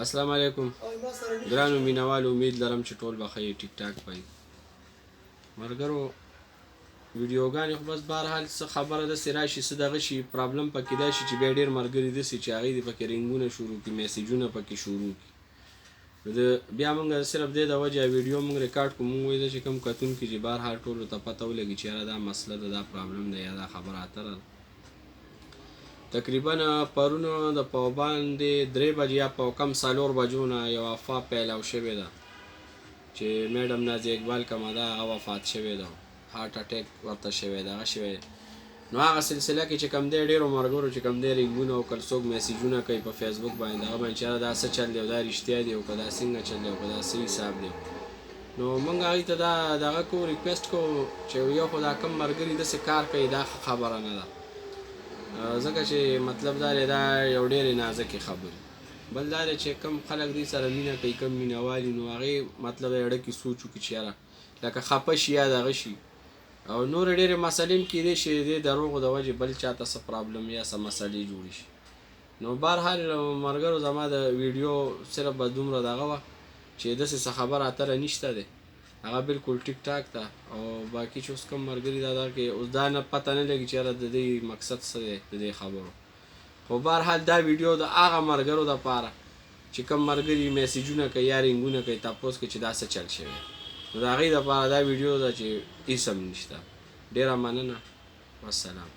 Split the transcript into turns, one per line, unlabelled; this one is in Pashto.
السلام علیکم ګرانو مینوالو، امید لرم چې ټول به ښه یې، ټیک ټاک به یې. ملګرو ویډیوګانې خو بس بهرحال څه خبره داسې راشي، څه دغه شي پرابلم پکې دا شي چې بیا ډېر ملګري داسې چې هغوی دې پکې رینګونه شروع کړي، میسیجونه پکې شروع کړي. بیا موږ صرف دې د وجې ویډیو موږ ریکارډ کړو، موږ وایي چې کوم کتونکي چې بهرحال ټولو ته پته ولګي چې یاره دا مسله ده، دا پرابلم ده یا دا خبره اتره ده. تقریبا پرون د په باندې 3 بجې یا په کم 4 بجو نه یو افوا پیلاو شوې ده چې میډم نازیه اقبال کومه ده هغه وفات شوې ده، هارټ اټیک ورته شوی ده، هغه شوی. نو هغه سلسله کې چې کوم دی ډېرو ملګرو چې کوم دی رینګونه او کله څوک میسیجونه کوي په فیسبوک باندې، هغه باندې چې یاره دا څه چل دی او دا رښتیا دی او که دا څنګه چل دی او که دا څه حساب دی. نو موږ هغوی ته دا دغه کوو، ریکویسټ کوو چې یو خو دا کم ملګري داسې کار کوي دا خبره نه ده، ځکه چې مطلب دا دی دا یو ډېرې نازکې خبرې. بل دا دی چې کم خلک دې سره مینه کوي، کم مینهوالي، نو هغې مطلب یې اړه کې سوچ وکړي چې یاره لکه خفه شي یا دغه شي. او نورې ډېرې مسلې هم کیدای شي دې دروغو د وجې بل چاته څه پرابلم یا څه مسلې جوړې شي. نو بهرحال ملګرو زما د ویډیو صرف به دومره دغه وه چې داسې څه خبره اتره نشته دی، هغه بالکل ټیک ټاک ده. او باقي چې اوس کوم ملګري دا کې اوس دا نه پته نه لګي چې یاره د دې مقصد څه دی د دې خبرو. خو بهرحال دا ویډیو د هغه ملګرو دپاره چې کوم ملګري میسیجونه کوي یا رینګونه کوي تپوس کوي چې دا څه چل شوی، نو د هغوی دپاره دا ویډیو ده چې هېڅ هم نشته. ډېره مننه، والسلام.